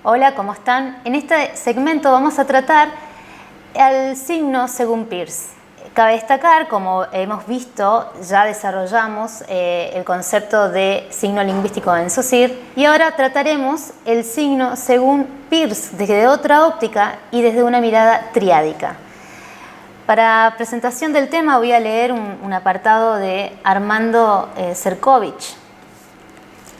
Hola, ¿cómo están? En este segmento vamos a tratar el signo según Peirce. Cabe destacar, como hemos visto, ya desarrollamos el concepto de signo lingüístico en Saussure y ahora trataremos el signo según Peirce desde otra óptica y desde una mirada triádica. Para presentación del tema voy a leer un apartado de Armando Cercovich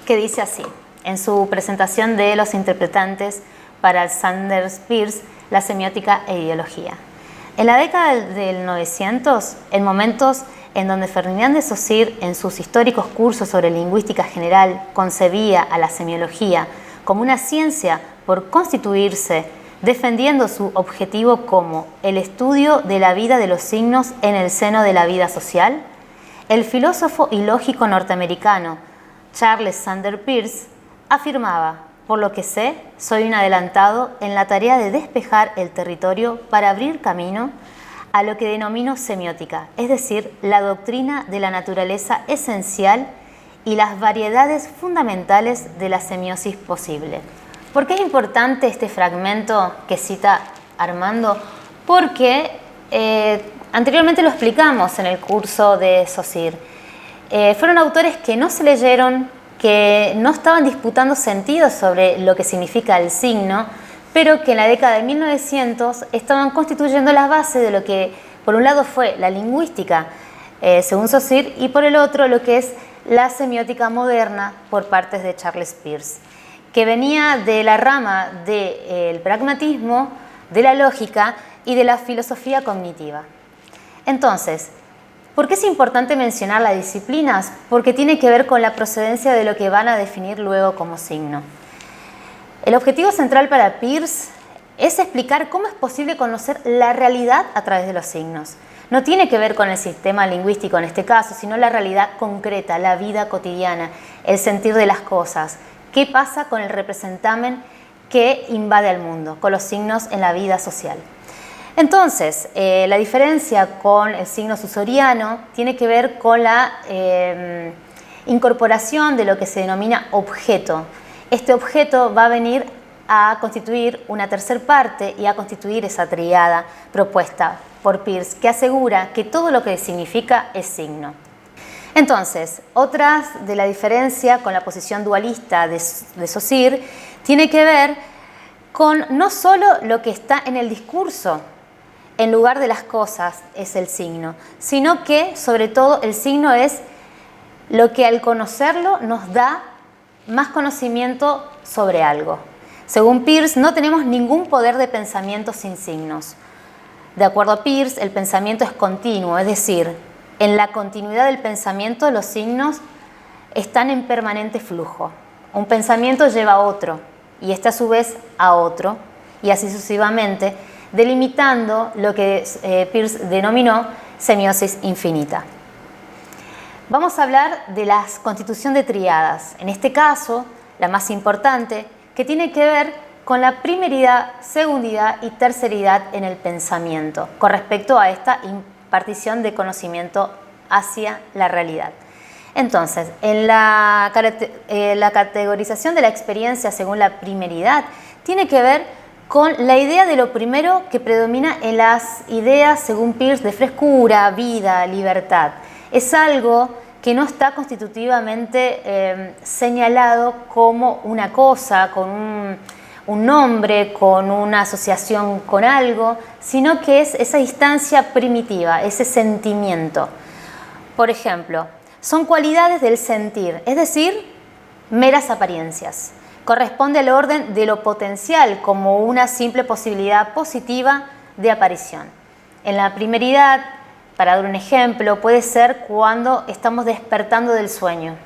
que dice así, en su presentación de los interpretantes para Alexander Peirce, la semiótica e ideología. En la década del 900, en momentos en donde Ferdinand de Saussure, en sus históricos cursos sobre lingüística general, concebía a la semiología como una ciencia por constituirse, defendiendo su objetivo como el estudio de la vida de los signos en el seno de la vida social, el filósofo y lógico norteamericano Charles Sanders Peirce afirmaba: por lo que sé, soy un adelantado en la tarea de despejar el territorio para abrir camino a lo que denomino semiótica, es decir, la doctrina de la naturaleza esencial y las variedades fundamentales de la semiosis posible. ¿Por qué es importante este fragmento que cita Armando? Porque anteriormente lo explicamos en el curso de Saussure. Fueron autores que no se leyeron, que no estaban disputando sentidos sobre lo que significa el signo, pero que en la década de 1900 estaban constituyendo las bases de lo que por un lado fue la lingüística según Saussure y por el otro lo que es la semiótica moderna por parte de Charles Peirce, que venía de la rama del pragmatismo, de la lógica y de la filosofía cognitiva. Entonces, ¿por qué es importante mencionar las disciplinas? Porque tiene que ver con la procedencia de lo que van a definir luego como signo. El objetivo central para Peirce es explicar cómo es posible conocer la realidad a través de los signos. No tiene que ver con el sistema lingüístico en este caso, sino la realidad concreta, la vida cotidiana, el sentir de las cosas. ¿Qué pasa con el representamen que invade al mundo, con los signos en la vida social? Entonces, la diferencia con el signo sussoriano tiene que ver con la incorporación de lo que se denomina objeto. Este objeto va a venir a constituir una tercer parte y a constituir esa tríada propuesta por Peirce, que asegura que todo lo que significa es signo. Entonces, otras de la diferencia con la posición dualista de Saussure tiene que ver con no solo lo que está en el discurso, en lugar de las cosas es el signo, sino que sobre todo el signo es lo que al conocerlo nos da más conocimiento sobre algo. Según Peirce, no tenemos ningún poder de pensamiento sin signos. De acuerdo a Peirce, el pensamiento es continuo, es decir, en la continuidad del pensamiento los signos están en permanente flujo. Un pensamiento lleva a otro y este a su vez a otro y así sucesivamente, delimitando lo que Peirce denominó semiosis infinita. Vamos a hablar de la constitución de tríadas. En este caso, la más importante, que tiene que ver con la primeridad, segundidad y terceridad en el pensamiento, con respecto a esta impartición de conocimiento hacia la realidad. Entonces, en la categorización de la experiencia según la primeridad, tiene que ver con la idea de lo primero que predomina en las ideas, según Peirce, de frescura, vida, libertad. Es algo que no está constitutivamente señalado como una cosa, con un nombre, con una asociación con algo, sino que es esa instancia primitiva, ese sentimiento. Por ejemplo, son cualidades del sentir, es decir, meras apariencias. Corresponde al orden de lo potencial como una simple posibilidad positiva de aparición. En la primeridad, para dar un ejemplo, puede ser cuando estamos despertando del sueño.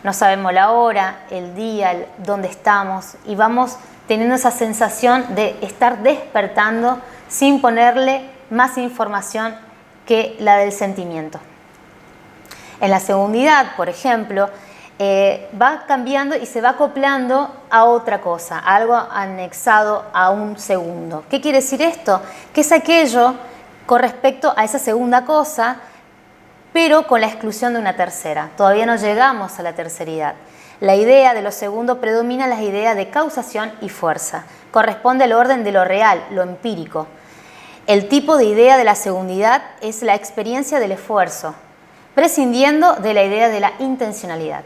No sabemos la hora, el día, dónde estamos y vamos teniendo esa sensación de estar despertando sin ponerle más información que la del sentimiento. En la segundidad, por ejemplo, va cambiando y se va acoplando a otra cosa, a algo anexado a un segundo. ¿Qué quiere decir esto? Que es aquello con respecto a esa segunda cosa, pero con la exclusión de una tercera. Todavía no llegamos a la terceridad. La idea de lo segundo predomina las ideas de causación y fuerza. Corresponde al orden de lo real, lo empírico. El tipo de idea de la segundidad es la experiencia del esfuerzo, prescindiendo de la idea de la intencionalidad.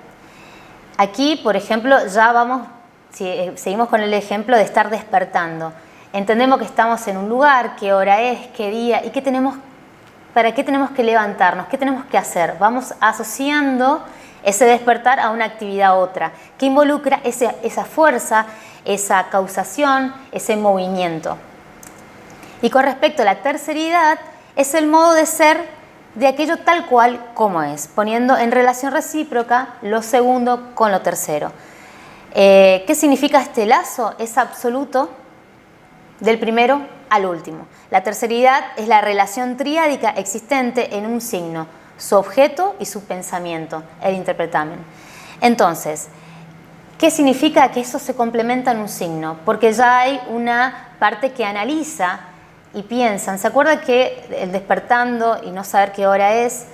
Aquí, por ejemplo, ya vamos, seguimos con el ejemplo de estar despertando. Entendemos que estamos en un lugar, qué hora es, qué día y para qué tenemos que levantarnos, qué tenemos que hacer. Vamos asociando ese despertar a una actividad a otra, que involucra esa fuerza, esa causación, ese movimiento. Y con respecto a la terceridad, es el modo de ser de aquello tal cual como es, poniendo en relación recíproca lo segundo con lo tercero. ¿Qué significa este lazo? Es absoluto del primero al último. La terceridad es la relación triádica existente en un signo, su objeto y su pensamiento, el interpretamen. Entonces, ¿qué significa que eso se complementa en un signo? Porque ya hay una parte que analiza y piensan. ¿Se acuerda que el despertando y no saber qué hora es,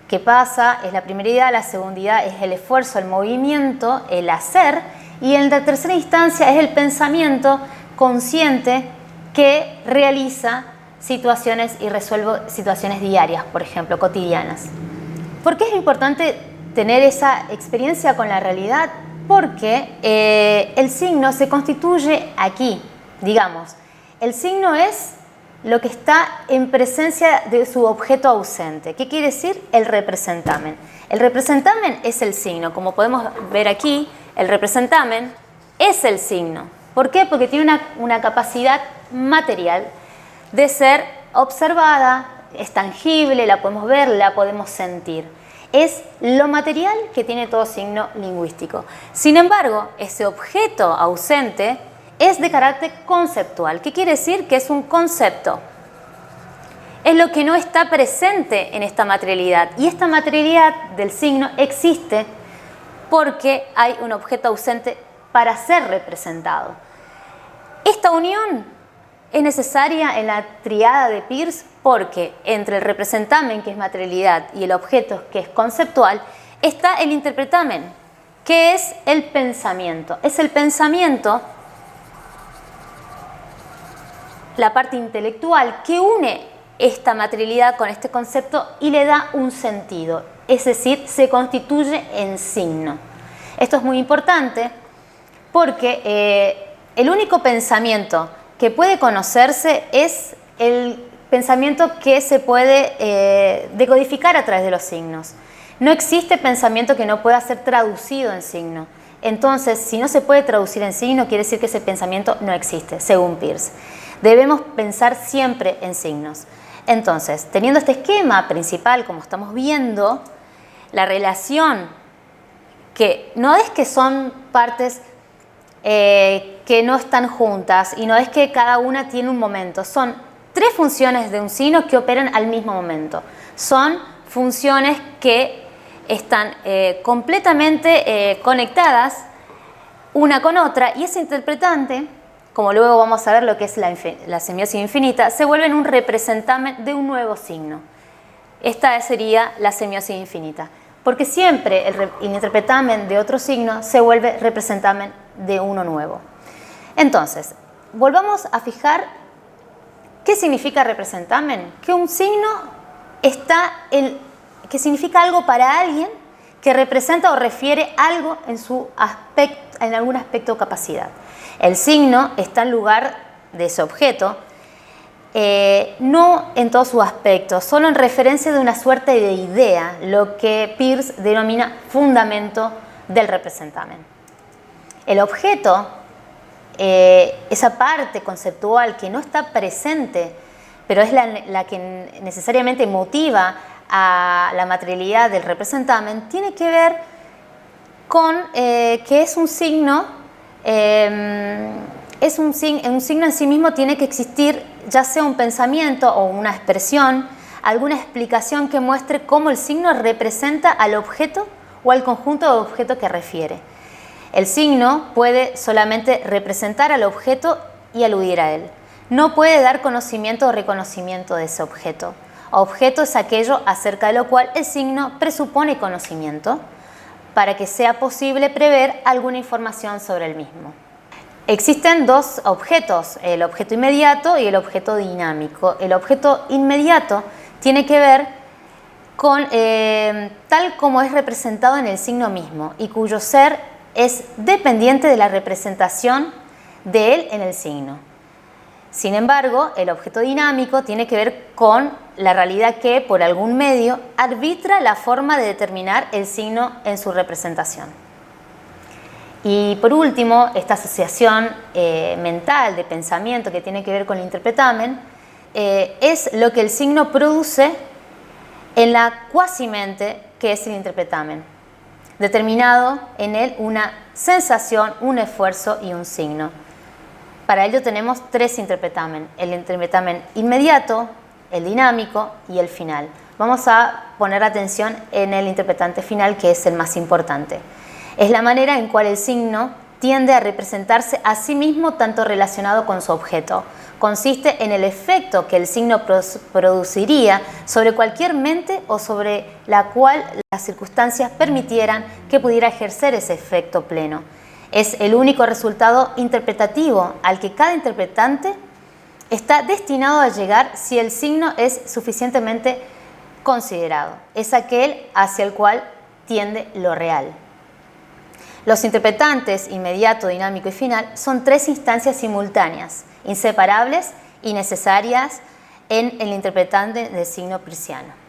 qué pasa, es la primera idea? La segunda idea es el esfuerzo, el movimiento, el hacer, y en la tercera instancia es el pensamiento consciente que realiza situaciones y resuelve situaciones diarias, por ejemplo, cotidianas. ¿Por qué es importante tener esa experiencia con la realidad? Porque el signo se constituye aquí, digamos. El signo es lo que está en presencia de su objeto ausente. ¿Qué quiere decir? El representamen. El representamen es el signo. Como podemos ver aquí, el representamen es el signo. ¿Por qué? Porque tiene una capacidad material de ser observada, es tangible, la podemos ver, la podemos sentir. Es lo material que tiene todo signo lingüístico. Sin embargo, ese objeto ausente es de carácter conceptual. ¿Qué quiere decir? Que es un concepto. Es lo que no está presente en esta materialidad. Y esta materialidad del signo existe porque hay un objeto ausente para ser representado. Esta unión es necesaria en la triada de Peirce porque entre el representamen, que es materialidad, y el objeto, que es conceptual, está el interpretamen, que es el pensamiento. Es el pensamiento, la parte intelectual, que une esta materialidad con este concepto y le da un sentido, es decir, se constituye en signo. Esto es muy importante porque el único pensamiento que puede conocerse es el pensamiento que se puede decodificar a través de los signos. No existe pensamiento que no pueda ser traducido en signo. Entonces, si no se puede traducir en signo, quiere decir que ese pensamiento no existe, según Peirce. Debemos pensar siempre en signos. Entonces, teniendo este esquema principal, como estamos viendo, la relación, que no es que son partes que no están juntas y no es que cada una tiene un momento, son tres funciones de un signo que operan al mismo momento. Son funciones que están completamente conectadas una con otra y ese interpretante, como luego vamos a ver lo que es la semiosis infinita, se vuelve en un representamen de un nuevo signo. Esta sería la semiosis infinita, porque siempre el interpretamen de otro signo se vuelve representamen de uno nuevo. Entonces, volvamos a fijar qué significa representamen. Que un signo que significa algo para alguien que representa o refiere algo en su aspecto, en algún aspecto o capacidad. El signo está en lugar de ese objeto, no en todos sus aspectos, solo en referencia de una suerte de idea, lo que Peirce denomina fundamento del representamen. El objeto, esa parte conceptual que no está presente, pero es la que necesariamente motiva a la materialidad del representamen, tiene que ver con que es un signo, un signo en sí mismo tiene que existir ya sea un pensamiento o una expresión, alguna explicación que muestre cómo el signo representa al objeto o al conjunto de objetos que refiere. El signo puede solamente representar al objeto y aludir a él. No puede dar conocimiento o reconocimiento de ese objeto. Objeto es aquello acerca de lo cual el signo presupone conocimiento. para que sea posible prever alguna información sobre el mismo. Existen dos objetos, el objeto inmediato y el objeto dinámico. El objeto inmediato tiene que ver con tal como es representado en el signo mismo y cuyo ser es dependiente de la representación de él en el signo. Sin embargo, el objeto dinámico tiene que ver con la realidad que, por algún medio, arbitra la forma de determinar el signo en su representación. Y por último, esta asociación mental de pensamiento que tiene que ver con el interpretamen es lo que el signo produce en la cuasimente que es el interpretamen, determinado en él una sensación, un esfuerzo y un signo. Para ello tenemos tres interpretamen: el interpretamen inmediato, el dinámico y el final. Vamos a poner atención en el interpretante final, que es el más importante. Es la manera en cual el signo tiende a representarse a sí mismo tanto relacionado con su objeto. Consiste en el efecto que el signo produciría sobre cualquier mente o sobre la cual las circunstancias permitieran que pudiera ejercer ese efecto pleno. Es el único resultado interpretativo al que cada interpretante está destinado a llegar si el signo es suficientemente considerado. Es aquel hacia el cual tiende lo real. Los interpretantes inmediato, dinámico y final son tres instancias simultáneas, inseparables y necesarias en el interpretante del signo pisciano.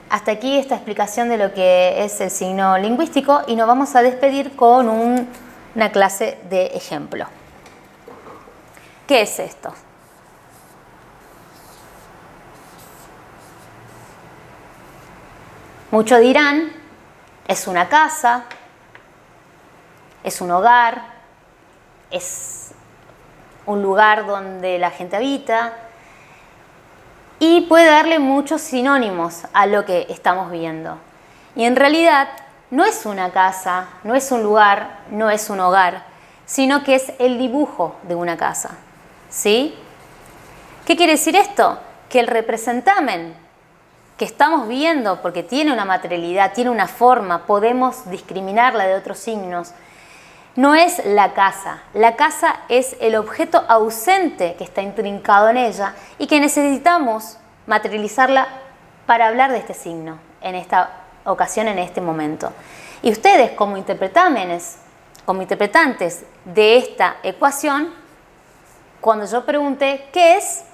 Hasta aquí esta explicación de lo que es el signo lingüístico y nos vamos a despedir con una clase de ejemplo. ¿Qué es esto? Muchos dirán, es una casa, es un hogar, es un lugar donde la gente habita y puede darle muchos sinónimos a lo que estamos viendo. Y en realidad no es una casa, no es un lugar, no es un hogar, sino que es el dibujo de una casa. ¿Sí? ¿Qué quiere decir esto? Que el representamen que estamos viendo, porque tiene una materialidad, tiene una forma, podemos discriminarla de otros signos, no es la casa. La casa es el objeto ausente que está intrincado en ella y que necesitamos materializarla para hablar de este signo, en esta ocasión, en este momento. Y ustedes, como interpretámenes, como interpretantes de esta ecuación, cuando yo pregunté ¿qué es?,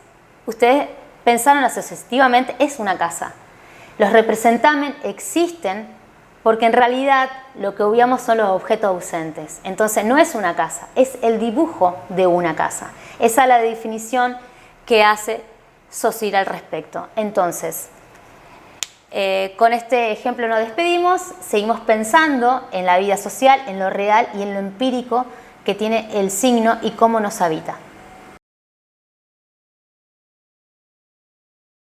ustedes pensaron asociativamente, es una casa. Los representamen existen porque en realidad lo que obviamos son los objetos ausentes. Entonces no es una casa, es el dibujo de una casa. Esa es la definición que hace Saussure al respecto. Entonces, con este ejemplo nos despedimos, seguimos pensando en la vida social, en lo real y en lo empírico que tiene el signo y cómo nos habita.